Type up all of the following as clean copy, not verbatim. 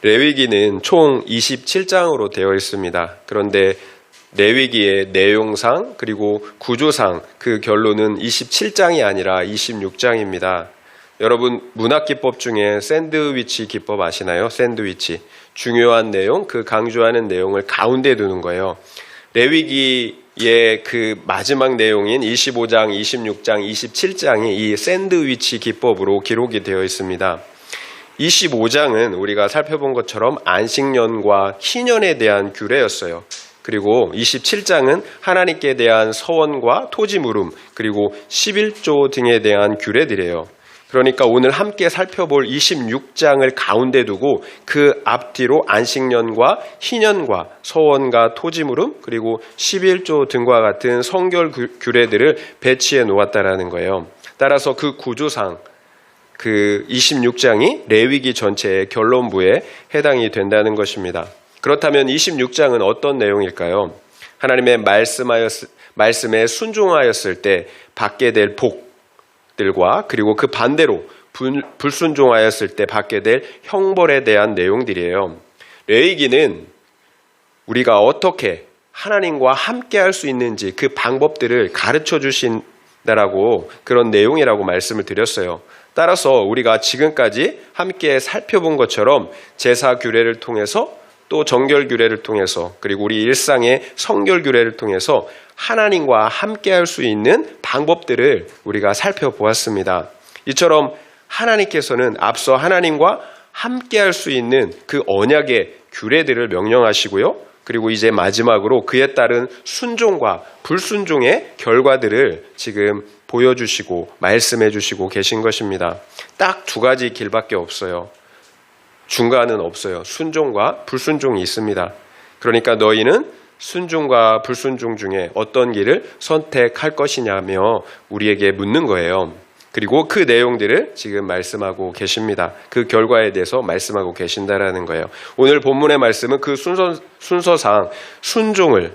레위기는 총 27장으로 되어 있습니다. 그런데 레위기의 내용상 그리고 구조상 그 결론은 27장이 아니라 26장입니다. 여러분 문학기법 중에 샌드위치 기법 아시나요? 샌드위치. 중요한 내용, 그 강조하는 내용을 가운데 두는 거예요. 레위기의 그 마지막 내용인 25장, 26장, 27장이 이 샌드위치 기법으로 기록이 되어 있습니다. 25장은 우리가 살펴본 것처럼 안식년과 희년에 대한 규례였어요. 그리고 27장은 하나님께 대한 서원과 토지 물음, 그리고 11조 등에 대한 규례들이에요. 그러니까 오늘 함께 살펴볼 26장을 가운데 두고 그 앞뒤로 안식년과 희년과 서원과 토지 물음, 그리고 11조 등과 같은 성결 규례들을 배치해 놓았다라는 거예요. 따라서 그 구조상 그 26장이 레위기 전체의 결론부에 해당이 된다는 것입니다. 그렇다면 26장은 어떤 내용일까요? 하나님의 말씀에 순종하였을 때 받게 될 복들과 그리고 그 반대로 불순종하였을 때 받게 될 형벌에 대한 내용들이에요. 레위기는 우리가 어떻게 하나님과 함께 할 수 있는지 그 방법들을 가르쳐 주신다라고 그런 내용이라고 말씀을 드렸어요. 따라서 우리가 지금까지 함께 살펴본 것처럼 제사 규례를 통해서 또 정결 규례를 통해서 그리고 우리 일상의 성결 규례를 통해서 하나님과 함께 할 수 있는 방법들을 우리가 살펴보았습니다. 이처럼 하나님께서는 앞서 하나님과 함께 할 수 있는 그 언약의 규례들을 명령하시고요. 그리고 이제 마지막으로 그에 따른 순종과 불순종의 결과들을 지금 보여주시고 말씀해 주시고 계신 것입니다. 딱 두 가지 길밖에 없어요. 중간은 없어요. 순종과 불순종이 있습니다. 그러니까 너희는 순종과 불순종 중에 어떤 길을 선택할 것이냐며 우리에게 묻는 거예요. 그리고 그 내용들을 지금 말씀하고 계십니다. 그 결과에 대해서 말씀하고 계신다라는 거예요. 오늘 본문의 말씀은 그 순서상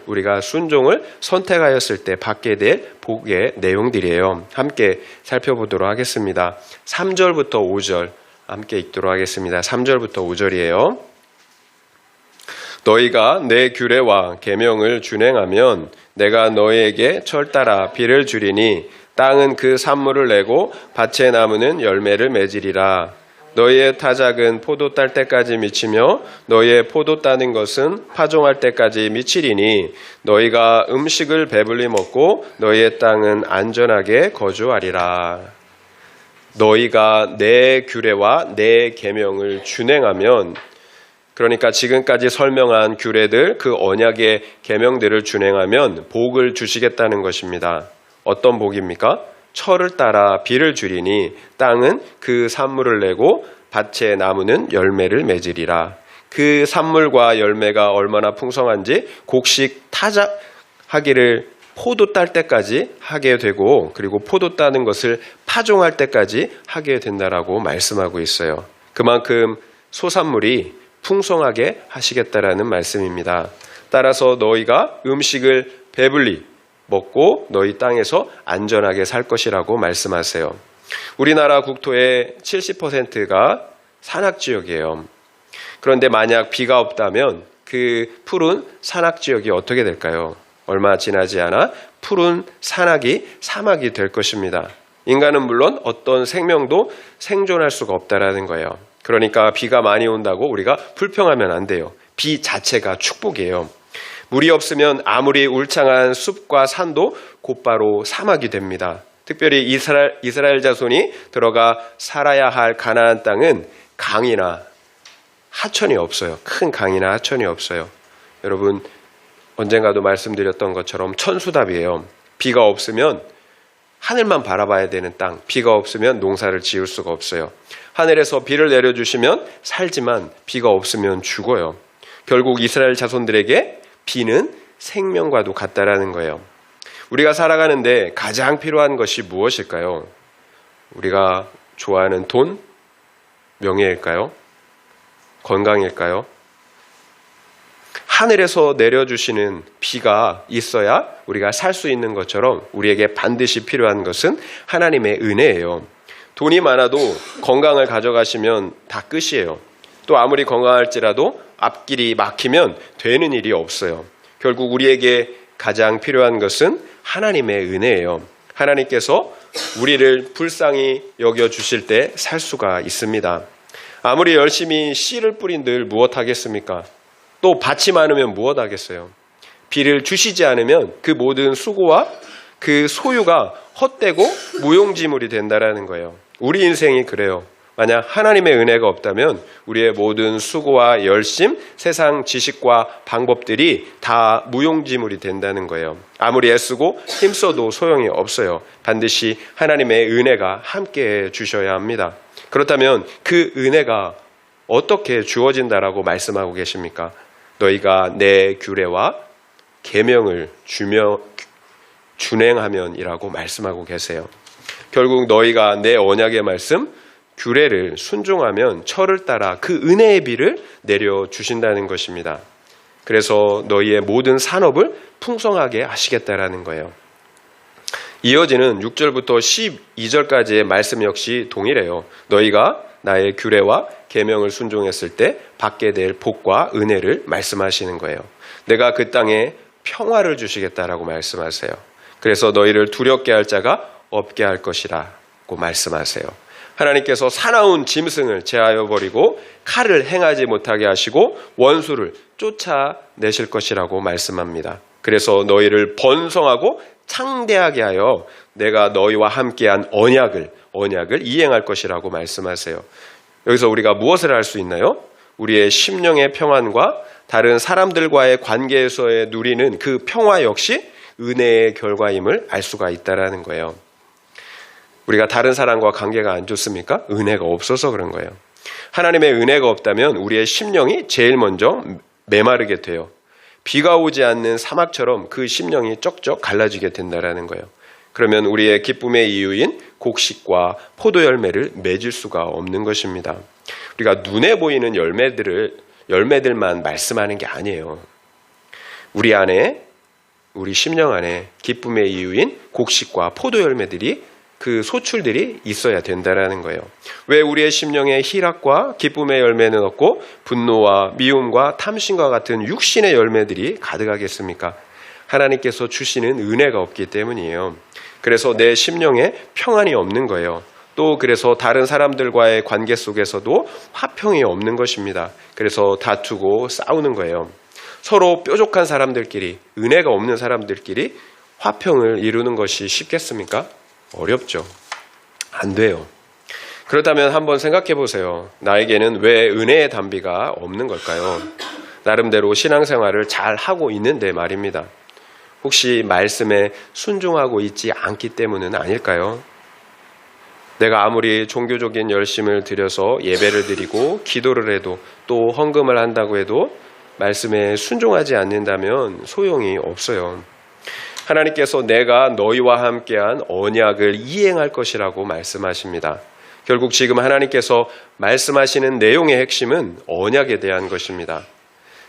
우리가 순종을 선택하였을 때 받게 될 복의 내용들이에요. 함께 살펴보도록 하겠습니다. 3절부터 5절 함께 읽도록 하겠습니다. 3절부터 5절이에요. 너희가 내 규례와 계명을 준행하면 내가 너희에게 철따라 비를 주리니 땅은 그 산물을 내고 밭의 나무는 열매를 맺으리라. 너희의 타작은 포도 딸 때까지 미치며 너희의 포도 따는 것은 파종할 때까지 미치리니 너희가 음식을 배불리 먹고 너희의 땅은 안전하게 거주하리라. 너희가 내 규례와 내 계명을 준행하면, 그러니까 지금까지 설명한 규례들, 그 언약의 계명들을 준행하면 복을 주시겠다는 것입니다. 어떤 복입니까? 철을 따라 비를 주리니 땅은 그 산물을 내고 밭의 나무는 열매를 맺으리라. 그 산물과 열매가 얼마나 풍성한지 곡식 타작하기를 포도 딸 때까지 하게 되고, 그리고 포도 따는 것을 파종할 때까지 하게 된다라고 말씀하고 있어요. 그만큼 소산물이 풍성하게 하시겠다라는 말씀입니다. 따라서 너희가 음식을 배불리 먹고 너희 땅에서 안전하게 살 것이라고 말씀하세요. 우리나라 국토의 70%가 산악지역이에요. 그런데 만약 비가 없다면 그 푸른 산악지역이 어떻게 될까요? 얼마 지나지 않아 푸른 산악이 사막이 될 것입니다. 인간은 물론 어떤 생명도 생존할 수가 없다라는 거예요. 그러니까 비가 많이 온다고 우리가 불평하면 안 돼요. 비 자체가 축복이에요. 물이 없으면 아무리 울창한 숲과 산도 곧바로 사막이 됩니다. 특별히 이스라엘 자손이 들어가 살아야 할 가나안 땅은 강이나 하천이 없어요. 큰 강이나 하천이 없어요. 여러분, 언젠가도 말씀드렸던 것처럼 천수답이에요. 비가 없으면 하늘만 바라봐야 되는 땅, 비가 없으면 농사를 지을 수가 없어요. 하늘에서 비를 내려주시면 살지만 비가 없으면 죽어요. 결국 이스라엘 자손들에게 비는 생명과도 같다라는 거예요. 우리가 살아가는데 가장 필요한 것이 무엇일까요? 우리가 좋아하는 돈? 명예일까요? 건강일까요? 하늘에서 내려주시는 비가 있어야 우리가 살 수 있는 것처럼 우리에게 반드시 필요한 것은 하나님의 은혜예요. 돈이 많아도 건강을 가져가시면 다 끝이에요. 또 아무리 건강할지라도 앞길이 막히면 되는 일이 없어요. 결국 우리에게 가장 필요한 것은 하나님의 은혜예요. 하나님께서 우리를 불쌍히 여겨주실 때 살 수가 있습니다. 아무리 열심히 씨를 뿌린들 무엇하겠습니까? 또 밭이 많으면 무엇하겠어요? 비를 주시지 않으면 그 모든 수고와 그 소유가 헛되고 무용지물이 된다라는 거예요. 우리 인생이 그래요. 만약 하나님의 은혜가 없다면 우리의 모든 수고와 열심, 세상 지식과 방법들이 다 무용지물이 된다는 거예요. 아무리 애쓰고 힘써도 소용이 없어요. 반드시 하나님의 은혜가 함께 주셔야 합니다. 그렇다면 그 은혜가 어떻게 주어진다라고 말씀하고 계십니까? 너희가 내 규례와 계명을 준행하면이라고 말씀하고 계세요. 결국 너희가 내 언약의 말씀, 규례를 순종하면 철을 따라 그 은혜의 비를 내려주신다는 것입니다. 그래서 너희의 모든 산업을 풍성하게 하시겠다라는 거예요. 이어지는 6절부터 12절까지의 말씀 역시 동일해요. 너희가 나의 규례와 계명을 순종했을 때 받게 될 복과 은혜를 말씀하시는 거예요. 내가 그 땅에 평화를 주시겠다라고 말씀하세요. 그래서 너희를 두렵게 할 자가 없게 할 것이라고 말씀하세요. 하나님께서 사나운 짐승을 제하여 버리고 칼을 행하지 못하게 하시고 원수를 쫓아내실 것이라고 말씀합니다. 그래서 너희를 번성하고 창대하게 하여 내가 너희와 함께한 언약을 이행할 것이라고 말씀하세요. 여기서 우리가 무엇을 할 수 있나요? 우리의 심령의 평안과 다른 사람들과의 관계에서의 누리는 그 평화 역시 은혜의 결과임을 알 수가 있다라는 거예요. 우리가 다른 사람과 관계가 안 좋습니까? 은혜가 없어서 그런 거예요. 하나님의 은혜가 없다면 우리의 심령이 제일 먼저 메마르게 돼요. 비가 오지 않는 사막처럼 그 심령이 쩍쩍 갈라지게 된다라는 거예요. 그러면 우리의 기쁨의 이유인 곡식과 포도 열매를 맺을 수가 없는 것입니다. 우리가 눈에 보이는 열매들만 말씀하는 게 아니에요. 우리 안에, 우리 심령 안에 기쁨의 이유인 곡식과 포도 열매들이 그 소출들이 있어야 된다라는 거예요. 왜 우리의 심령에 희락과 기쁨의 열매는 없고 분노와 미움과 탐심과 같은 육신의 열매들이 가득하겠습니까? 하나님께서 주시는 은혜가 없기 때문이에요. 그래서 내 심령에 평안이 없는 거예요. 또 그래서 다른 사람들과의 관계 속에서도 화평이 없는 것입니다. 그래서 다투고 싸우는 거예요. 서로 뾰족한 사람들끼리, 은혜가 없는 사람들끼리 화평을 이루는 것이 쉽겠습니까? 어렵죠. 안 돼요. 그렇다면 한번 생각해 보세요. 나에게는 왜 은혜의 단비가 없는 걸까요? 나름대로 신앙생활을 잘 하고 있는데 말입니다. 혹시 말씀에 순종하고 있지 않기 때문은 아닐까요? 내가 아무리 종교적인 열심을 들여서 예배를 드리고 기도를 해도 또 헌금을 한다고 해도 말씀에 순종하지 않는다면 소용이 없어요. 하나님께서 내가 너희와 함께한 언약을 이행할 것이라고 말씀하십니다. 결국 지금 하나님께서 말씀하시는 내용의 핵심은 언약에 대한 것입니다.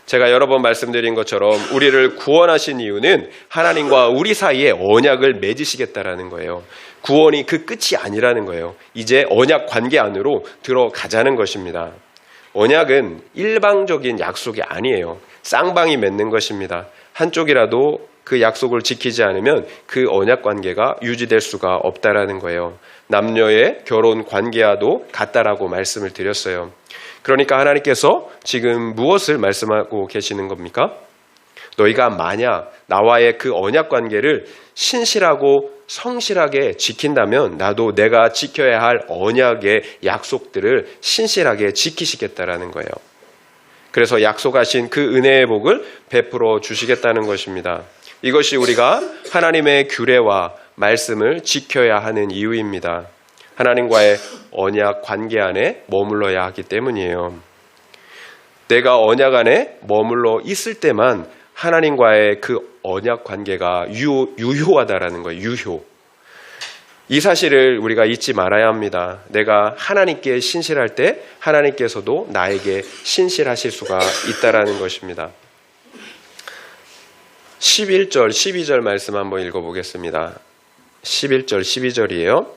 제가 여러 번 말씀드린 것처럼 우리를 구원하신 이유는 하나님과 우리 사이에 언약을 맺으시겠다라는 거예요. 구원이 그 끝이 아니라는 거예요. 이제 언약 관계 안으로 들어가자는 것입니다. 언약은 일방적인 약속이 아니에요. 쌍방이 맺는 것입니다. 한쪽이라도 그 약속을 지키지 않으면 그 언약 관계가 유지될 수가 없다라는 거예요. 남녀의 결혼 관계와도 같다라고 말씀을 드렸어요. 그러니까 하나님께서 지금 무엇을 말씀하고 계시는 겁니까? 너희가 만약 나와의 그 언약 관계를 신실하고 성실하게 지킨다면 나도 내가 지켜야 할 언약의 약속들을 신실하게 지키시겠다라는 거예요. 그래서 약속하신 그 은혜의 복을 베풀어 주시겠다는 것입니다. 이것이 우리가 하나님의 규례와 말씀을 지켜야 하는 이유입니다. 하나님과의 언약 관계 안에 머물러야 하기 때문이에요. 내가 언약 안에 머물러 있을 때만 하나님과의 그 언약 관계가 유효하다라는 거예요. 유효. 이 사실을 우리가 잊지 말아야 합니다. 내가 하나님께 신실할 때 하나님께서도 나에게 신실하실 수가 있다라는 것입니다. 11절, 12절 말씀 한번 읽어보겠습니다. 11절, 12절이에요.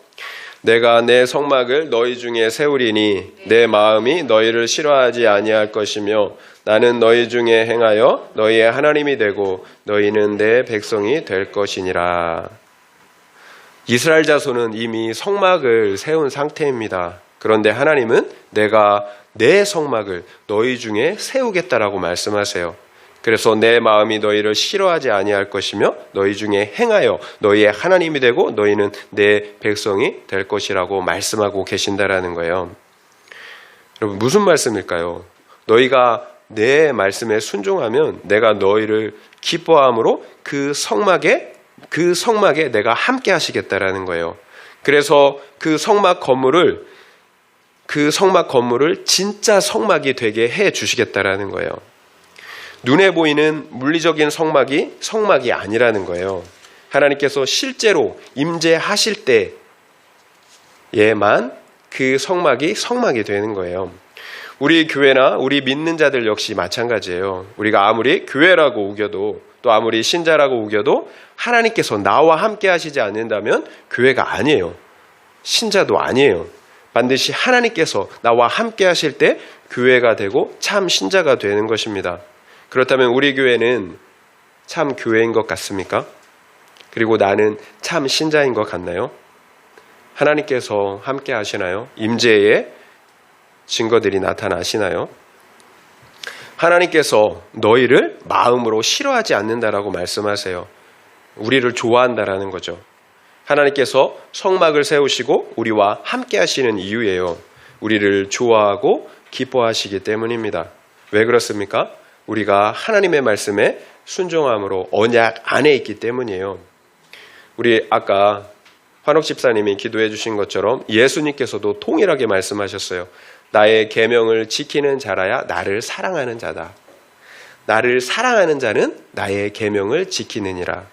내가 내 성막을 너희 중에 세우리니 내 마음이 너희를 싫어하지 아니할 것이며 나는 너희 중에 행하여 너희의 하나님이 되고 너희는 내 백성이 될 것이니라. 이스라엘 자손은 이미 성막을 세운 상태입니다. 그런데 하나님은 내가 내 성막을 너희 중에 세우겠다라고 말씀하세요. 그래서 내 마음이 너희를 싫어하지 아니할 것이며 너희 중에 행하여 너희의 하나님이 되고 너희는 내 백성이 될 것이라고 말씀하고 계신다라는 거예요. 여러분, 무슨 말씀일까요? 너희가 내 말씀에 순종하면 내가 너희를 기뻐함으로 그 성막에 내가 함께 하시겠다라는 거예요. 그래서 그 성막 건물을 진짜 성막이 되게 해 주시겠다라는 거예요. 눈에 보이는 물리적인 성막이 아니라는 거예요. 하나님께서 실제로 임재하실 때에만 그 성막이 되는 거예요. 우리 교회나 우리 믿는 자들 역시 마찬가지예요. 우리가 아무리 교회라고 우겨도 또 아무리 신자라고 우겨도 하나님께서 나와 함께 하시지 않는다면 교회가 아니에요. 신자도 아니에요. 반드시 하나님께서 나와 함께 하실 때 교회가 되고 참 신자가 되는 것입니다. 그렇다면 우리 교회는 참 교회인 것 같습니까? 그리고 나는 참 신자인 것 같나요? 하나님께서 함께 하시나요? 임재의 증거들이 나타나시나요? 하나님께서 너희를 마음으로 싫어하지 않는다라고 말씀하세요. 우리를 좋아한다라는 거죠. 하나님께서 성막을 세우시고 우리와 함께 하시는 이유예요. 우리를 좋아하고 기뻐하시기 때문입니다. 왜 그렇습니까? 우리가 하나님의 말씀에 순종함으로 언약 안에 있기 때문이에요. 우리 아까 환옥 집사님이 기도해 주신 것처럼 예수님께서도 동일하게 말씀하셨어요. 나의 계명을 지키는 자라야 나를 사랑하는 자다. 나를 사랑하는 자는 나의 계명을 지키느니라.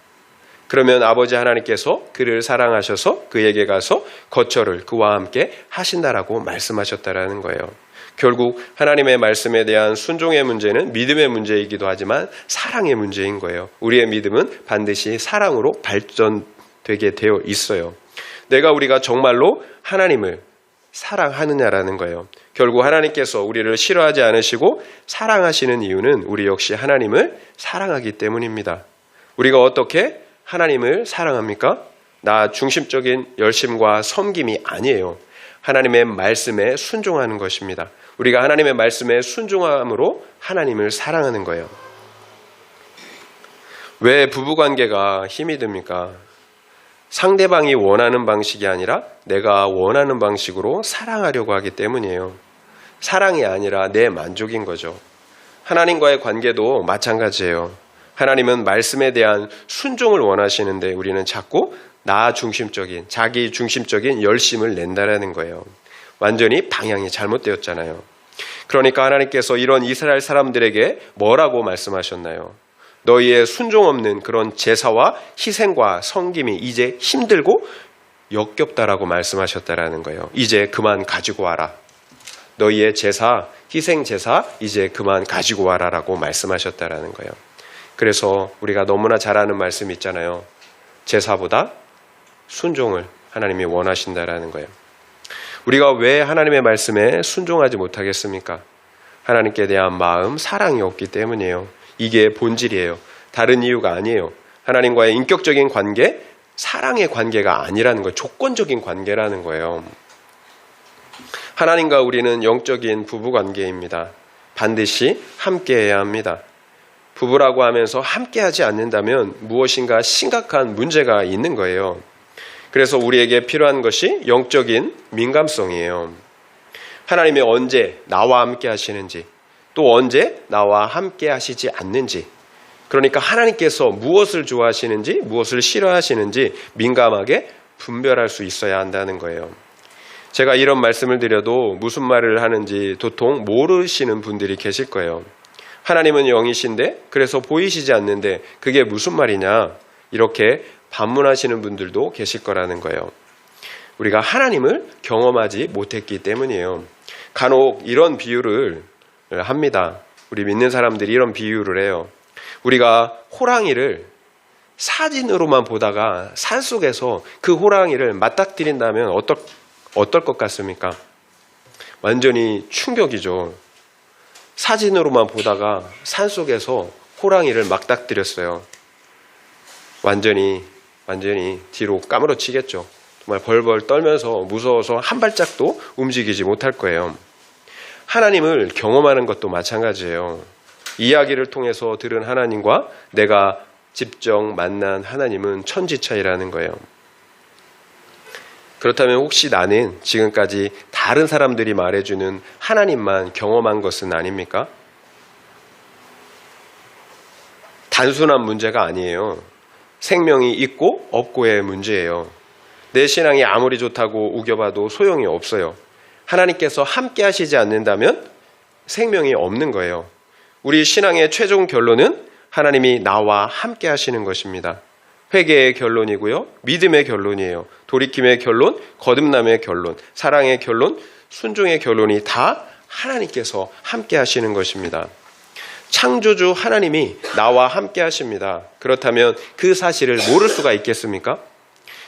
그러면 아버지 하나님께서 그를 사랑하셔서 그에게 가서 거처를 그와 함께 하신다라고 말씀하셨다라는 거예요. 결국 하나님의 말씀에 대한 순종의 문제는 믿음의 문제이기도 하지만 사랑의 문제인 거예요. 우리의 믿음은 반드시 사랑으로 발전되게 되어 있어요. 우리가 정말로 하나님을 사랑하느냐라는 거예요. 결국 하나님께서 우리를 싫어하지 않으시고 사랑하시는 이유는 우리 역시 하나님을 사랑하기 때문입니다. 우리가 어떻게 하나님을 사랑합니까? 나 중심적인 열심과 섬김이 아니에요. 하나님의 말씀에 순종하는 것입니다. 우리가 하나님의 말씀에 순종함으로 하나님을 사랑하는 거예요. 왜 부부관계가 힘이 듭니까? 상대방이 원하는 방식이 아니라 내가 원하는 방식으로 사랑하려고 하기 때문이에요. 사랑이 아니라 내 만족인 거죠. 하나님과의 관계도 마찬가지예요. 하나님은 말씀에 대한 순종을 원하시는데 우리는 자꾸 나 중심적인, 자기 중심적인 열심을 낸다라는 거예요. 완전히 방향이 잘못되었잖아요. 그러니까 하나님께서 이런 이스라엘 사람들에게 뭐라고 말씀하셨나요? 너희의 순종 없는 그런 제사와 희생과 섬김이 이제 힘들고 역겹다라고 말씀하셨다라는 거예요. 이제 그만 가지고 와라. 너희의 제사, 희생 제사 이제 그만 가지고 와라라고 말씀하셨다라는 거예요. 그래서 우리가 너무나 잘 아는 말씀이 있잖아요. 제사보다 순종을 하나님이 원하신다라는 거예요. 우리가 왜 하나님의 말씀에 순종하지 못하겠습니까? 하나님께 대한 마음, 사랑이 없기 때문이에요. 이게 본질이에요. 다른 이유가 아니에요. 하나님과의 인격적인 관계, 사랑의 관계가 아니라는 거예요. 조건적인 관계라는 거예요. 하나님과 우리는 영적인 부부관계입니다. 반드시 함께해야 합니다. 부부라고 하면서 함께하지 않는다면 무엇인가 심각한 문제가 있는 거예요. 그래서 우리에게 필요한 것이 영적인 민감성이에요. 하나님이 언제 나와 함께 하시는지, 또 언제 나와 함께 하시지 않는지, 그러니까 하나님께서 무엇을 좋아하시는지 무엇을 싫어하시는지 민감하게 분별할 수 있어야 한다는 거예요. 제가 이런 말씀을 드려도 무슨 말을 하는지 도통 모르시는 분들이 계실 거예요. 하나님은 영이신데 그래서 보이시지 않는데 그게 무슨 말이냐, 이렇게 반문하시는 분들도 계실 거라는 거예요. 우리가 하나님을 경험하지 못했기 때문이에요. 간혹 이런 비유를 합니다. 우리 믿는 사람들이 이런 비유를 해요. 우리가 호랑이를 사진으로만 보다가 산속에서 그 호랑이를 맞닥뜨린다면 어떨 것 같습니까? 완전히 충격이죠. 사진으로만 보다가 산속에서 호랑이를 맞닥뜨렸어요. 완전히 뒤로 까무러치겠죠. 정말 벌벌 떨면서 무서워서 한 발짝도 움직이지 못할 거예요. 하나님을 경험하는 것도 마찬가지예요. 이야기를 통해서 들은 하나님과 내가 직접 만난 하나님은 천지 차이라는 거예요. 그렇다면 혹시 나는 지금까지 다른 사람들이 말해주는 하나님만 경험한 것은 아닙니까? 단순한 문제가 아니에요. 생명이 있고 없고의 문제예요. 내 신앙이 아무리 좋다고 우겨봐도 소용이 없어요. 하나님께서 함께 하시지 않는다면 생명이 없는 거예요. 우리 신앙의 최종 결론은 하나님이 나와 함께 하시는 것입니다. 회개의 결론이고요. 믿음의 결론이에요. 돌이킴의 결론, 거듭남의 결론, 사랑의 결론, 순종의 결론이 다 하나님께서 함께 하시는 것입니다. 창조주 하나님이 나와 함께 하십니다. 그렇다면 그 사실을 모를 수가 있겠습니까?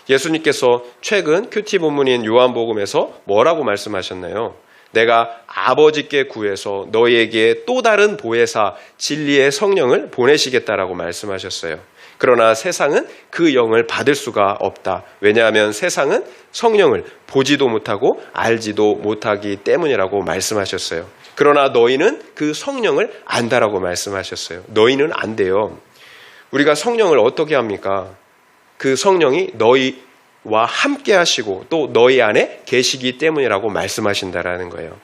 예수님께서 최근 큐티 본문인 요한복음에서 뭐라고 말씀하셨나요? 내가 아버지께 구해서 너희에게 또 다른 보혜사 진리의 성령을 보내시겠다라고 말씀하셨어요. 그러나 세상은 그 영을 받을 수가 없다. 왜냐하면 세상은 성령을 보지도 못하고 알지도 못하기 때문이라고 말씀하셨어요. 그러나 너희는 그 성령을 안다라고 말씀하셨어요. 너희는 안 돼요. 우리가 성령을 어떻게 합니까? 그 성령이 너희와 함께 하시고 또 너희 안에 계시기 때문이라고 말씀하신다라는 거예요.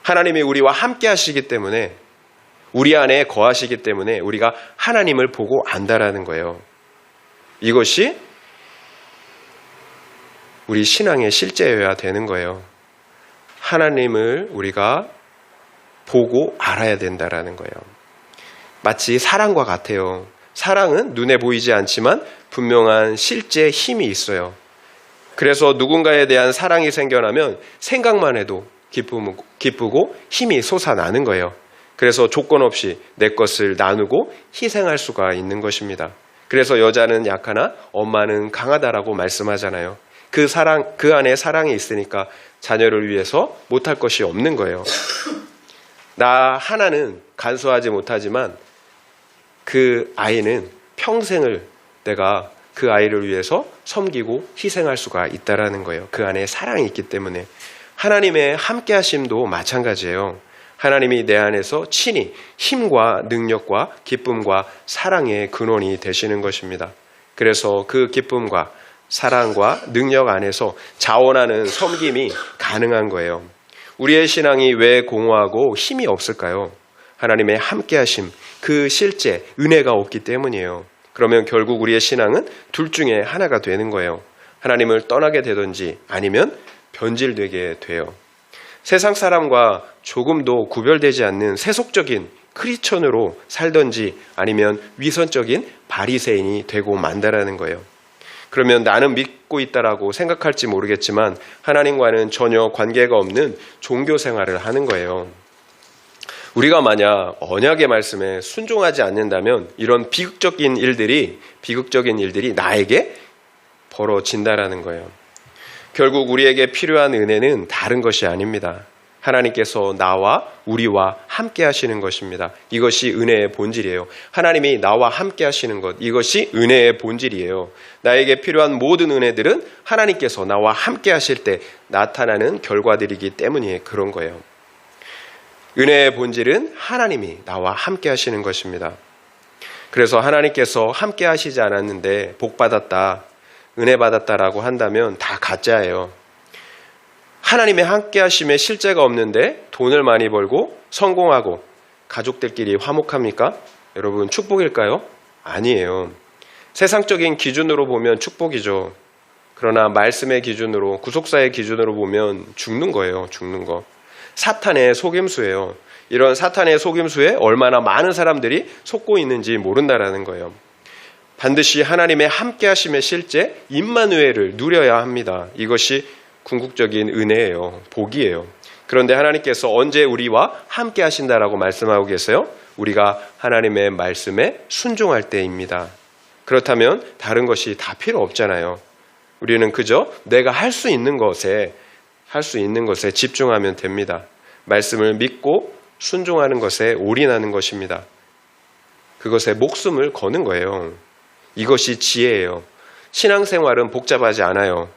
하나님이 우리와 함께 하시기 때문에 우리 안에 거하시기 때문에 우리가 하나님을 보고 안다라는 거예요. 이것이 우리 신앙의 실제여야 되는 거예요. 하나님을 우리가 보고 알아야 된다라는 거예요. 마치 사랑과 같아요. 사랑은 눈에 보이지 않지만 분명한 실제 힘이 있어요. 그래서 누군가에 대한 사랑이 생겨나면 생각만 해도 기쁘고 힘이 솟아나는 거예요. 그래서 조건 없이 내 것을 나누고 희생할 수가 있는 것입니다. 그래서 여자는 약하나 엄마는 강하다라고 말씀하잖아요. 그 안에 사랑이 있으니까 자녀를 위해서 못할 것이 없는 거예요. 나 하나는 간수하지 못하지만 그 아이는 평생을 내가 그 아이를 위해서 섬기고 희생할 수가 있다라는 거예요. 그 안에 사랑이 있기 때문에. 하나님의 함께 하심도 마찬가지예요. 하나님이 내 안에서 친히 힘과 능력과 기쁨과 사랑의 근원이 되시는 것입니다. 그래서 그 기쁨과 사랑과 능력 안에서 자원하는 섬김이 가능한 거예요. 우리의 신앙이 왜 공허하고 힘이 없을까요? 하나님의 함께하심, 그 실제 은혜가 없기 때문이에요. 그러면 결국 우리의 신앙은 둘 중에 하나가 되는 거예요. 하나님을 떠나게 되든지 아니면 변질되게 돼요. 세상 사람과 조금도 구별되지 않는 세속적인 크리스천으로 살든지 아니면 위선적인 바리새인이 되고 만다라는 거예요. 그러면 나는 믿고 있다라고 생각할지 모르겠지만 하나님과는 전혀 관계가 없는 종교 생활을 하는 거예요. 우리가 만약 언약의 말씀에 순종하지 않는다면 이런 비극적인 일들이 나에게 벌어진다라는 거예요. 결국 우리에게 필요한 은혜는 다른 것이 아닙니다. 하나님께서 나와 우리와 함께 하시는 것입니다. 이것이 은혜의 본질이에요. 하나님이 나와 함께 하시는 것, 이것이 은혜의 본질이에요. 나에게 필요한 모든 은혜들은 하나님께서 나와 함께 하실 때 나타나는 결과들이기 때문에 그런 거예요. 은혜의 본질은 하나님이 나와 함께 하시는 것입니다. 그래서 하나님께서 함께 하시지 않았는데 복 받았다, 은혜 받았다라고 한다면 다 가짜예요. 하나님의 함께 하심에 실제가 없는데 돈을 많이 벌고 성공하고 가족들끼리 화목합니까? 여러분 축복일까요? 아니에요. 세상적인 기준으로 보면 축복이죠. 그러나 말씀의 기준으로, 구속사의 기준으로 보면 죽는 거예요. 죽는 거. 사탄의 속임수예요. 이런 사탄의 속임수에 얼마나 많은 사람들이 속고 있는지 모른다라는 거예요. 반드시 하나님의 함께 하심의 실제 임마누엘을 누려야 합니다. 이것이 궁극적인 은혜예요. 복이에요. 그런데 하나님께서 언제 우리와 함께 하신다라고 말씀하고 계세요? 우리가 하나님의 말씀에 순종할 때입니다. 그렇다면 다른 것이 다 필요 없잖아요. 우리는 그저 내가 할 수 있는 것에 할 수 있는 것에 집중하면 됩니다. 말씀을 믿고 순종하는 것에 올인하는 것입니다. 그것에 목숨을 거는 거예요. 이것이 지혜예요. 신앙생활은 복잡하지 않아요.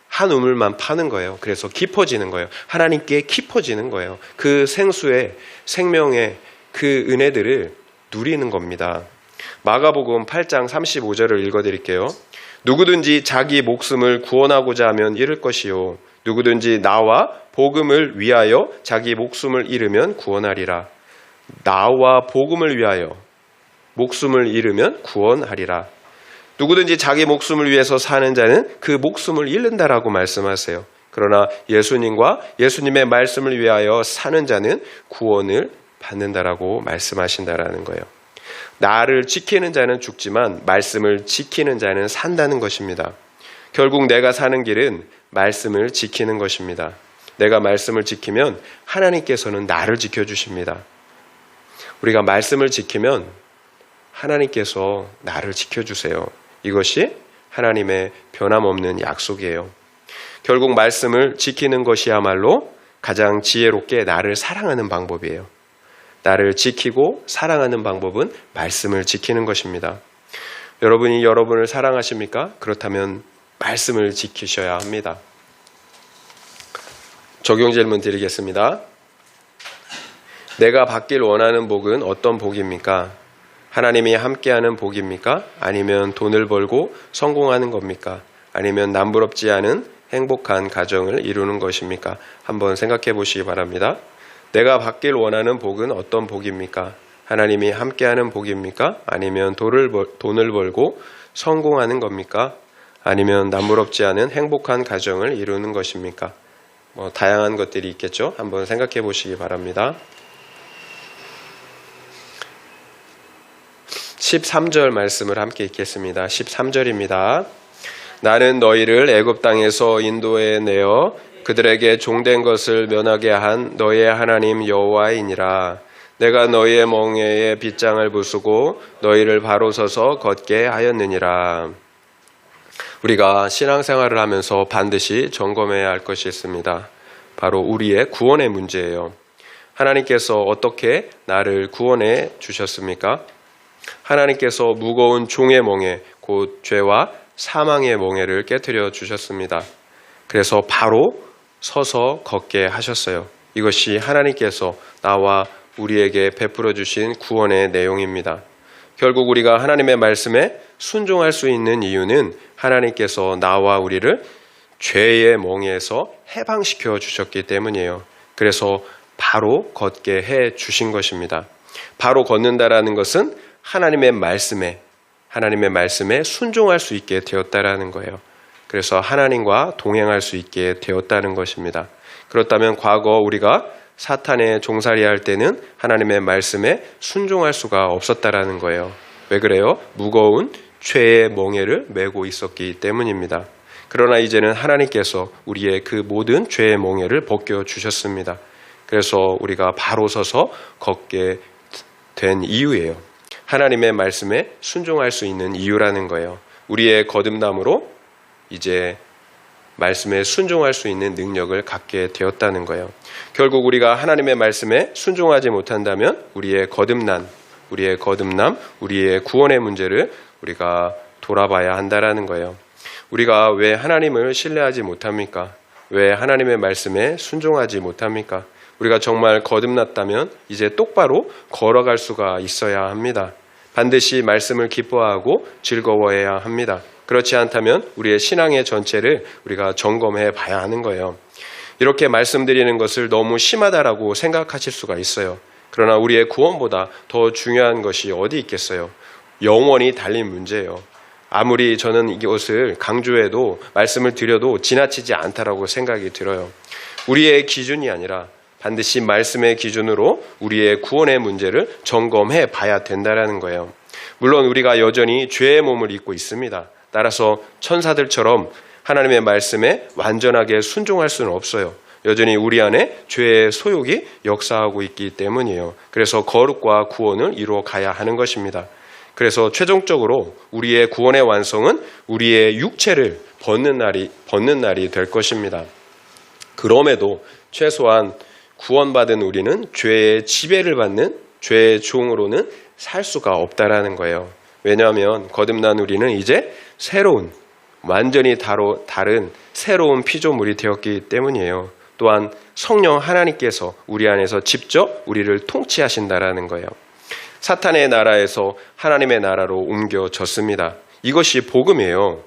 한 우물만 파는 거예요. 그래서 깊어지는 거예요. 하나님께 깊어지는 거예요. 그 생수의 생명의 그 은혜들을 누리는 겁니다. 마가복음 8장 35절을 읽어드릴게요. 누구든지 자기 목숨을 구원하고자 하면 잃을 것이요 누구든지 나와 복음을 위하여 자기 목숨을 잃으면 구원하리라. 나와 복음을 위하여 목숨을 잃으면 구원하리라. 누구든지 자기 목숨을 위해서 사는 자는 그 목숨을 잃는다라고 말씀하세요. 그러나 예수님과 예수님의 말씀을 위하여 사는 자는 구원을 받는다라고 말씀하신다라는 거예요. 나를 지키는 자는 죽지만 말씀을 지키는 자는 산다는 것입니다. 결국 내가 사는 길은 말씀을 지키는 것입니다. 내가 말씀을 지키면 하나님께서는 나를 지켜주십니다. 우리가 말씀을 지키면 하나님께서 나를 지켜주세요. 이것이 하나님의 변함없는 약속이에요. 결국 말씀을 지키는 것이야말로 가장 지혜롭게 나를 사랑하는 방법이에요. 나를 지키고 사랑하는 방법은 말씀을 지키는 것입니다. 여러분이 여러분을 사랑하십니까? 그렇다면 말씀을 지키셔야 합니다. 적용 질문 드리겠습니다. 내가 받길 원하는 복은 어떤 복입니까? 하나님이 함께하는 복입니까? 아니면 돈을 벌고 성공하는 겁니까? 아니면 남부럽지 않은 행복한 가정을 이루는 것입니까? 한번 생각해 보시기 바랍니다. 내가 받길 원하는 복은 어떤 복입니까? 하나님이 함께하는 복입니까? 아니면 돈을 벌고 성공하는 겁니까? 아니면 남부럽지 않은 행복한 가정을 이루는 것입니까? 다양한 것들이 있겠죠? 한번 생각해 보시기 바랍니다. 13절 말씀을 함께 읽겠습니다. 13절입니다. 나는 너희를 애굽 땅에서 인도해 내어 그들에게 종된 것을 면하게 한 너희의 하나님 여호와이니라. 내가 너희의 멍에에 빗장을 부수고 너희를 바로 서서 걷게 하였느니라. 우리가 신앙생활을 하면서 반드시 점검해야 할 것이 있습니다. 바로 우리의 구원의 문제예요. 하나님께서 어떻게 나를 구원해 주셨습니까? 하나님께서 무거운 종의 멍에 곧 죄와 사망의 멍에를 깨뜨려 주셨습니다. 그래서 바로 서서 걷게 하셨어요. 이것이 하나님께서 나와 우리에게 베풀어 주신 구원의 내용입니다. 결국 우리가 하나님의 말씀에 순종할 수 있는 이유는 하나님께서 나와 우리를 죄의 멍에서 해방시켜 주셨기 때문이에요. 그래서 바로 걷게 해 주신 것입니다. 바로 걷는다라는 것은 하나님의 말씀에 순종할 수 있게 되었다라는 거예요. 그래서 하나님과 동행할 수 있게 되었다는 것입니다. 그렇다면 과거 우리가 사탄의 종살이할 때는 하나님의 말씀에 순종할 수가 없었다라는 거예요. 왜 그래요? 무거운 죄의 멍에를 메고 있었기 때문입니다. 그러나 이제는 하나님께서 우리의 그 모든 죄의 멍에를 벗겨 주셨습니다. 그래서 우리가 바로 서서 걷게 된 이유예요. 하나님의 말씀에 순종할 수 있는 이유라는 거예요. 우리의 거듭남으로 이제 말씀에 순종할 수 있는 능력을 갖게 되었다는 거예요. 결국 우리가 하나님의 말씀에 순종하지 못한다면 우리의 거듭남, 우리의 구원의 문제를 우리가 돌아봐야 한다라는 거예요. 우리가 왜 하나님을 신뢰하지 못합니까? 왜 하나님의 말씀에 순종하지 못합니까? 우리가 정말 거듭났다면 이제 똑바로 걸어갈 수가 있어야 합니다. 반드시 말씀을 기뻐하고 즐거워해야 합니다. 그렇지 않다면 우리의 신앙의 전체를 우리가 점검해 봐야 하는 거예요. 이렇게 말씀드리는 것을 너무 심하다라고 생각하실 수가 있어요. 그러나 우리의 구원보다 더 중요한 것이 어디 있겠어요? 영원히 달린 문제예요. 아무리 저는 이것을 강조해도 말씀을 드려도 지나치지 않다라고 생각이 들어요. 우리의 기준이 아니라 반드시 말씀의 기준으로 우리의 구원의 문제를 점검해 봐야 된다는 거예요. 물론 우리가 여전히 죄의 몸을 입고 있습니다. 따라서 천사들처럼 하나님의 말씀에 완전하게 순종할 수는 없어요. 여전히 우리 안에 죄의 소욕이 역사하고 있기 때문이에요. 그래서 거룩과 구원을 이루어 가야 하는 것입니다. 그래서 최종적으로 우리의 구원의 완성은 우리의 육체를 벗는 날이 될 것입니다. 그럼에도 최소한 구원받은 우리는 죄의 지배를 받는 죄의 종으로는 살 수가 없다라는 거예요. 왜냐하면 거듭난 우리는 이제 새로운, 완전히 다른 새로운 피조물이 되었기 때문이에요. 또한 성령 하나님께서 우리 안에서 직접 우리를 통치하신다라는 거예요. 사탄의 나라에서 하나님의 나라로 옮겨졌습니다. 이것이 복음이에요.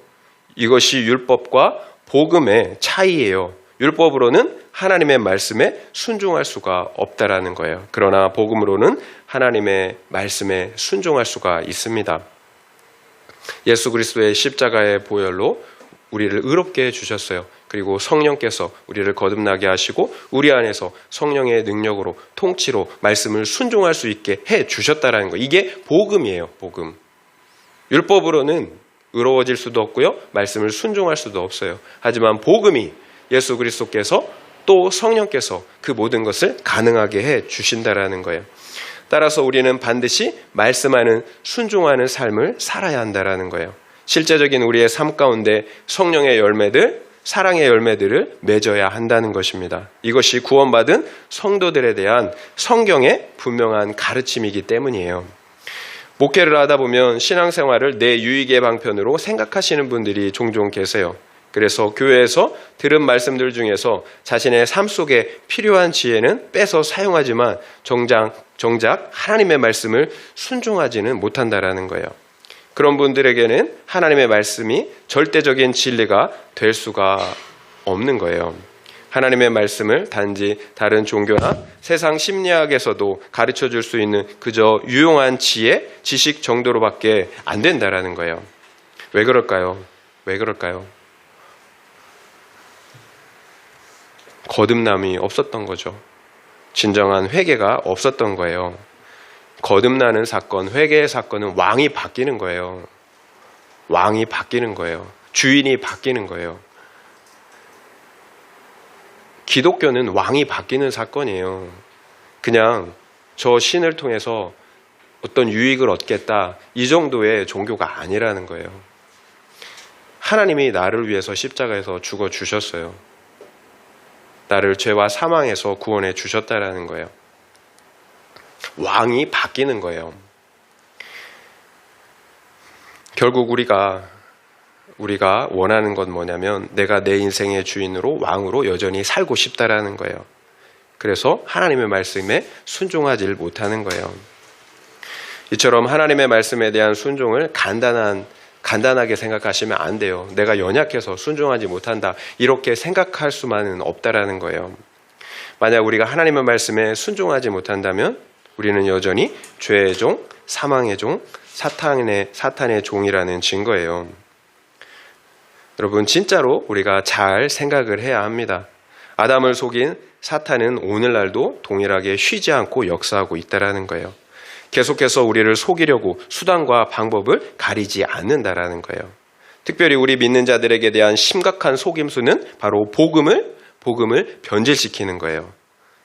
이것이 율법과 복음의 차이예요. 율법으로는 하나님의 말씀에 순종할 수가 없다라는 거예요. 그러나 복음으로는 하나님의 말씀에 순종할 수가 있습니다. 예수 그리스도의 십자가의 보혈로 우리를 의롭게 해주셨어요. 그리고 성령께서 우리를 거듭나게 하시고 우리 안에서 성령의 능력으로 통치로 말씀을 순종할 수 있게 해주셨다라는 거예요. 이게 복음이에요. 복음. 율법으로는 의로워질 수도 없고요. 말씀을 순종할 수도 없어요. 하지만 복음이 예수 그리스도께서 또 성령께서 그 모든 것을 가능하게 해주신다라는 거예요. 따라서 우리는 반드시 말씀하는 순종하는 삶을 살아야 한다라는 거예요. 실제적인 우리의 삶 가운데 성령의 열매들, 사랑의 열매들을 맺어야 한다는 것입니다. 이것이 구원받은 성도들에 대한 성경의 분명한 가르침이기 때문이에요. 목회를 하다 보면 신앙생활을 내 유익의 방편으로 생각하시는 분들이 종종 계세요. 그래서 교회에서 들은 말씀들 중에서 자신의 삶 속에 필요한 지혜는 빼서 사용하지만 정작 하나님의 말씀을 순종하지는 못한다라는 거예요. 그런 분들에게는 하나님의 말씀이 절대적인 진리가 될 수가 없는 거예요. 하나님의 말씀을 단지 다른 종교나 세상 심리학에서도 가르쳐 줄 수 있는 그저 유용한 지혜, 지식 정도로밖에 안 된다라는 거예요. 왜 그럴까요? 왜 그럴까요? 거듭남이 없었던 거죠. 진정한 회개가 없었던 거예요. 거듭나는 사건, 회개의 사건은 왕이 바뀌는 거예요. 왕이 바뀌는 거예요. 주인이 바뀌는 거예요. 기독교는 왕이 바뀌는 사건이에요. 그냥 저 신을 통해서 어떤 유익을 얻겠다, 이 정도의 종교가 아니라는 거예요. 하나님이 나를 위해서 십자가에서 죽어주셨어요. 나를 죄와 사망에서 구원해 주셨다라는 거예요. 왕이 바뀌는 거예요. 결국 우리가 원하는 건 뭐냐면 내가 내 인생의 주인으로 왕으로 여전히 살고 싶다라는 거예요. 그래서 하나님의 말씀에 순종하지 못하는 거예요. 이처럼 하나님의 말씀에 대한 순종을 간단하게 생각하시면 안 돼요. 내가 연약해서 순종하지 못한다. 이렇게 생각할 수만은 없다라는 거예요. 만약 우리가 하나님의 말씀에 순종하지 못한다면 우리는 여전히 죄의 종, 사망의 종, 사탄의 종이라는 증거예요. 여러분, 진짜로 우리가 잘 생각을 해야 합니다. 아담을 속인 사탄은 오늘날도 동일하게 쉬지 않고 역사하고 있다라는 거예요. 계속해서 우리를 속이려고 수단과 방법을 가리지 않는다라는 거예요. 특별히 우리 믿는 자들에게 대한 심각한 속임수는 바로 복음을 변질시키는 거예요.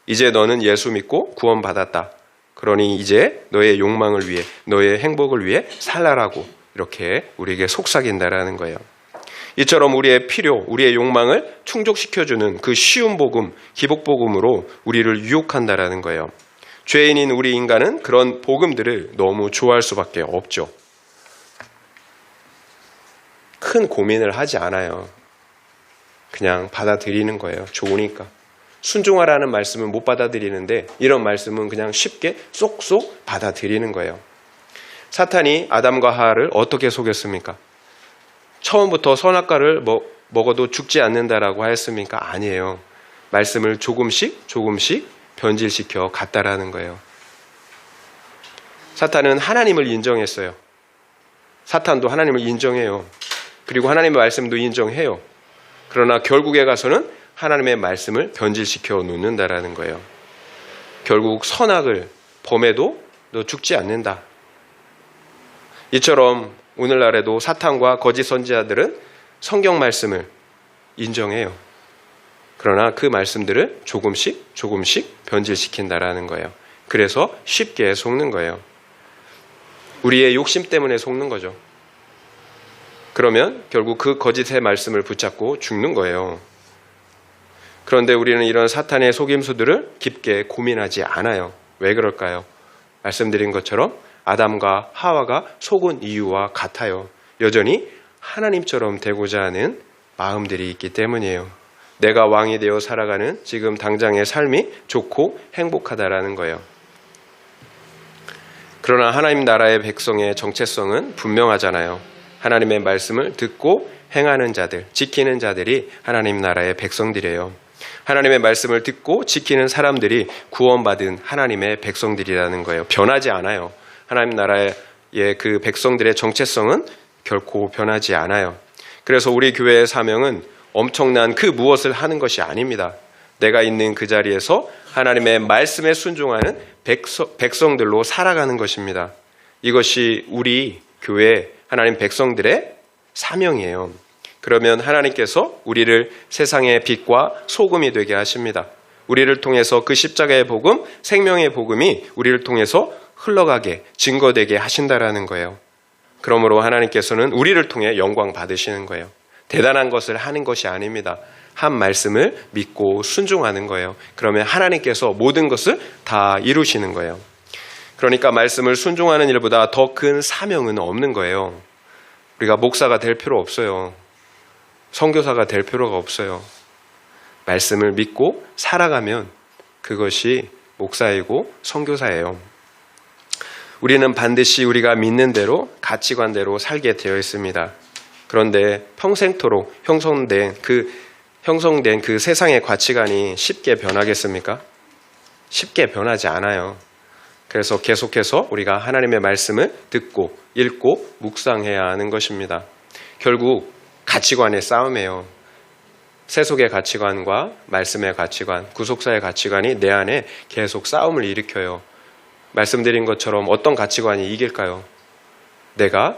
이제 너는 예수 믿고 구원받았다. 그러니 이제 너의 욕망을 위해, 너의 행복을 위해 살라라고 이렇게 우리에게 속삭인다라는 거예요. 이처럼 우리의 필요, 우리의 욕망을 충족시켜주는 그 쉬운 복음, 기복복음으로 우리를 유혹한다라는 거예요. 죄인인 우리 인간은 그런 복음들을 너무 좋아할 수밖에 없죠. 큰 고민을 하지 않아요. 그냥 받아들이는 거예요. 좋으니까. 순종하라는 말씀은 못 받아들이는데 이런 말씀은 그냥 쉽게 쏙쏙 받아들이는 거예요. 사탄이 아담과 하와를 어떻게 속였습니까? 처음부터 선악과를 먹어도 죽지 않는다라고 하였습니까? 아니에요. 말씀을 조금씩 변질시켜 갔다라는 거예요. 사탄은 하나님을 인정했어요. 사탄도 하나님을 인정해요. 그리고 하나님의 말씀도 인정해요. 그러나 결국에 가서는 하나님의 말씀을 변질시켜 놓는다라는 거예요. 결국 선악을 범해도 너 죽지 않는다. 이처럼 오늘날에도 사탄과 거짓 선지자들은 성경 말씀을 인정해요. 그러나 그 말씀들을 조금씩 변질시킨다라는 거예요. 그래서 쉽게 속는 거예요. 우리의 욕심 때문에 속는 거죠. 그러면 결국 그 거짓의 말씀을 붙잡고 죽는 거예요. 그런데 우리는 이런 사탄의 속임수들을 깊게 고민하지 않아요. 왜 그럴까요? 말씀드린 것처럼 아담과 하와가 속은 이유와 같아요. 여전히 하나님처럼 되고자 하는 마음들이 있기 때문이에요. 내가 왕이 되어 살아가는 지금 당장의 삶이 좋고 행복하다라는 거예요. 그러나 하나님 나라의 백성의 정체성은 분명하잖아요. 하나님의 말씀을 듣고 행하는 자들, 지키는 자들이 하나님 나라의 백성들이에요. 하나님의 말씀을 듣고 지키는 사람들이 구원받은 하나님의 백성들이라는 거예요. 변하지 않아요. 하나님 나라의 그 백성들의 정체성은 결코 변하지 않아요. 그래서 우리 교회의 사명은 엄청난 그 무엇을 하는 것이 아닙니다. 내가 있는 그 자리에서 하나님의 말씀에 순종하는 백성들로 살아가는 것입니다. 이것이 우리 교회 하나님 백성들의 사명이에요. 그러면 하나님께서 우리를 세상의 빛과 소금이 되게 하십니다. 우리를 통해서 그 십자가의 복음, 생명의 복음이 우리를 통해서 흘러가게, 증거되게 하신다라는 거예요. 그러므로 하나님께서는 우리를 통해 영광 받으시는 거예요. 대단한 것을 하는 것이 아닙니다. 한 말씀을 믿고 순종하는 거예요. 그러면 하나님께서 모든 것을 다 이루시는 거예요. 그러니까 말씀을 순종하는 일보다 더 큰 사명은 없는 거예요. 우리가 목사가 될 필요 없어요. 선교사가 될 필요가 없어요. 말씀을 믿고 살아가면 그것이 목사이고 선교사예요. 우리는 반드시 우리가 믿는 대로 가치관대로 살게 되어 있습니다. 그런데 평생토록 형성된 그 세상의 가치관이 쉽게 변하겠습니까? 쉽게 변하지 않아요. 그래서 계속해서 우리가 하나님의 말씀을 듣고 읽고 묵상해야 하는 것입니다. 결국 가치관의 싸움이에요. 세속의 가치관과 말씀의 가치관, 구속사의 가치관이 내 안에 계속 싸움을 일으켜요. 말씀드린 것처럼 어떤 가치관이 이길까요? 내가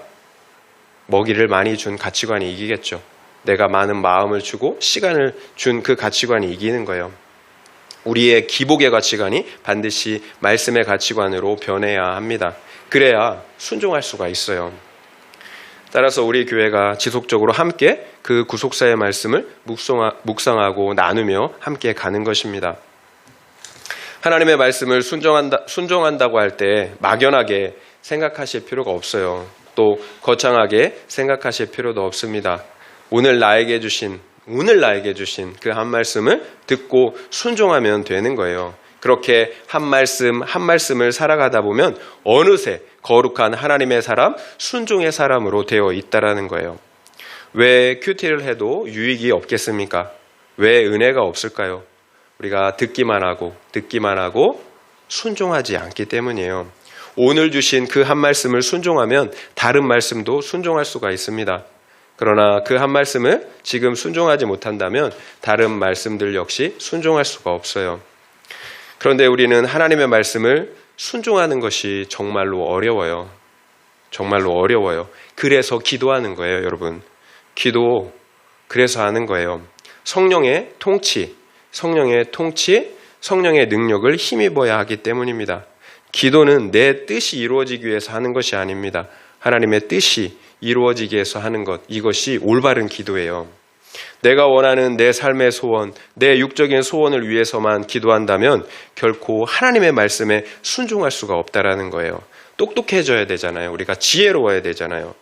먹이를 많이 준 가치관이 이기겠죠. 내가 많은 마음을 주고 시간을 준 그 가치관이 이기는 거예요. 우리의 기복의 가치관이 반드시 말씀의 가치관으로 변해야 합니다. 그래야 순종할 수가 있어요. 따라서 우리 교회가 지속적으로 함께 그 구속사의 말씀을 묵상하고 나누며 함께 가는 것입니다. 하나님의 말씀을 순종한다고 할 때 막연하게 생각하실 필요가 없어요. 또 거창하게 생각하실 필요도 없습니다. 오늘 나에게 주신 그 한 말씀을 듣고 순종하면 되는 거예요. 그렇게 한 말씀을 살아가다 보면 어느새 거룩한 하나님의 사람, 순종의 사람으로 되어 있다라는 거예요. 왜 큐티를 해도 유익이 없겠습니까? 왜 은혜가 없을까요? 우리가 듣기만 하고 순종하지 않기 때문이에요. 오늘 주신 그 한 말씀을 순종하면 다른 말씀도 순종할 수가 있습니다. 그러나 그 한 말씀을 지금 순종하지 못한다면 다른 말씀들 역시 순종할 수가 없어요. 그런데 우리는 하나님의 말씀을 순종하는 것이 정말로 어려워요. 정말로 어려워요. 그래서 기도하는 거예요, 여러분. 기도 그래서 하는 거예요. 성령의 통치, 성령의 능력을 힘입어야 하기 때문입니다. 기도는 내 뜻이 이루어지기 위해서 하는 것이 아닙니다. 하나님의 뜻이 이루어지기 위해서 하는 것, 이것이 올바른 기도예요. 내가 원하는 내 삶의 소원, 내 육적인 소원을 위해서만 기도한다면 결코 하나님의 말씀에 순종할 수가 없다라는 거예요. 똑똑해져야 되잖아요. 우리가 지혜로워야 되잖아요.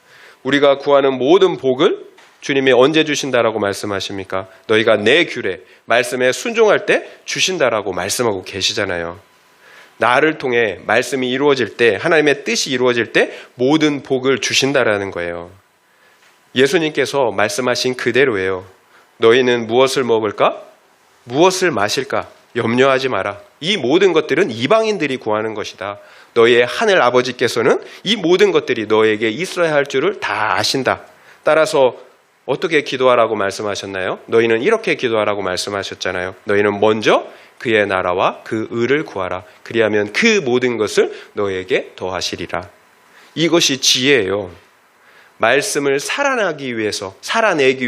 우리가 구하는 모든 복을 주님이 언제 주신다라고 말씀하십니까? 너희가 내 규례, 말씀에 순종할 때 주신다라고 말씀하고 계시잖아요. 나를 통해 말씀이 이루어질 때, 하나님의 뜻이 이루어질 때 모든 복을 주신다라는 거예요. 예수님께서 말씀하신 그대로예요. 너희는 무엇을 먹을까? 무엇을 마실까? 염려하지 마라. 이 모든 것들은 이방인들이 구하는 것이다. 너희의 하늘 아버지께서는 이 모든 것들이 너에게 있어야 할 줄을 다 아신다. 따라서 어떻게 기도하라고 말씀하셨나요? 너희는 이렇게 기도하라고 말씀하셨잖아요. 너희는 먼저 그의 나라와 그 의를 구하라. 그리하면 그 모든 것을 너에게 더하시리라. 이것이 지혜예요. 말씀을 살아내기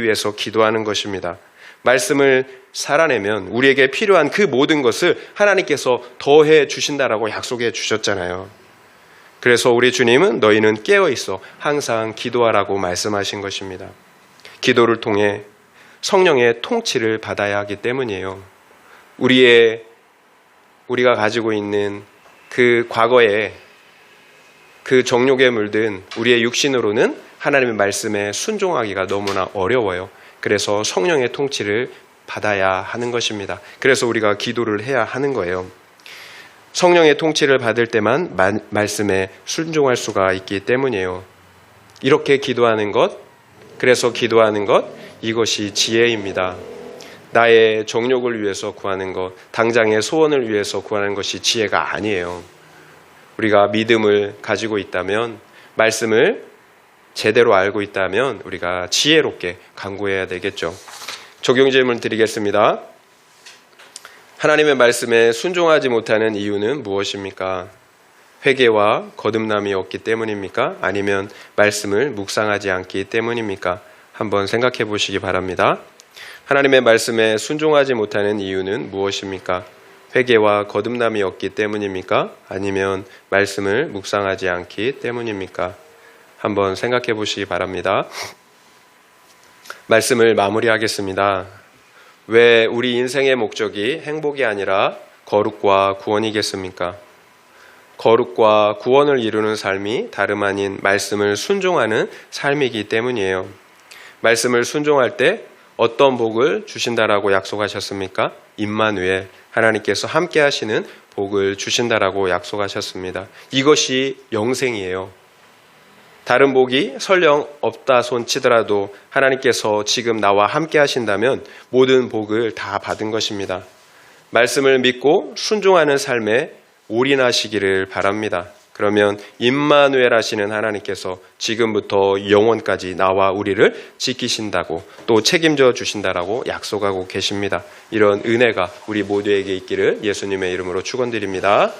위해서 기도하는 것입니다. 말씀을 살아내면 우리에게 필요한 그 모든 것을 하나님께서 더해 주신다라고 약속해 주셨잖아요. 그래서 우리 주님은 너희는 깨어 있어 항상 기도하라고 말씀하신 것입니다. 기도를 통해 성령의 통치를 받아야 하기 때문이에요. 우리가 가지고 있는 그 과거에 그 정욕에 물든 우리의 육신으로는 하나님의 말씀에 순종하기가 너무나 어려워요. 그래서 성령의 통치를 받아야 하는 것입니다. 그래서 우리가 기도를 해야 하는 거예요. 성령의 통치를 받을 때만 말씀에 순종할 수가 있기 때문이에요. 이렇게 기도하는 것, 그래서 기도하는 것, 이것이 지혜입니다. 나의 정욕을 위해서 구하는 것, 당장의 소원을 위해서 구하는 것이 지혜가 아니에요. 우리가 믿음을 가지고 있다면, 말씀을 제대로 알고 있다면 우리가 지혜롭게 간구해야 되겠죠. 적용 질문 드리겠습니다. 하나님의 말씀에 순종하지 못하는 이유는 무엇입니까? 회개와 거듭남이 없기 때문입니까? 아니면 말씀을 묵상하지 않기 때문입니까? 한번 생각해 보시기 바랍니다. 하나님의 말씀에 순종하지 못하는 이유는 무엇입니까? 회개와 거듭남이 없기 때문입니까? 아니면 말씀을 묵상하지 않기 때문입니까? 한번 생각해 보시기 바랍니다. 말씀을 마무리하겠습니다. 왜 우리 인생의 목적이 행복이 아니라 거룩과 구원이겠습니까? 거룩과 구원을 이루는 삶이 다름 아닌 말씀을 순종하는 삶이기 때문이에요. 말씀을 순종할 때 어떤 복을 주신다라고 약속하셨습니까? 임마누엘, 하나님께서 함께 하시는 복을 주신다라고 약속하셨습니다. 이것이 영생이에요. 다른 복이 설령 없다 손치더라도 하나님께서 지금 나와 함께 하신다면 모든 복을 다 받은 것입니다. 말씀을 믿고 순종하는 삶에 올인하시기를 바랍니다. 그러면 임마누엘 하시는 하나님께서 지금부터 영원까지 나와 우리를 지키신다고 또 책임져 주신다라고 약속하고 계십니다. 이런 은혜가 우리 모두에게 있기를 예수님의 이름으로 축원드립니다.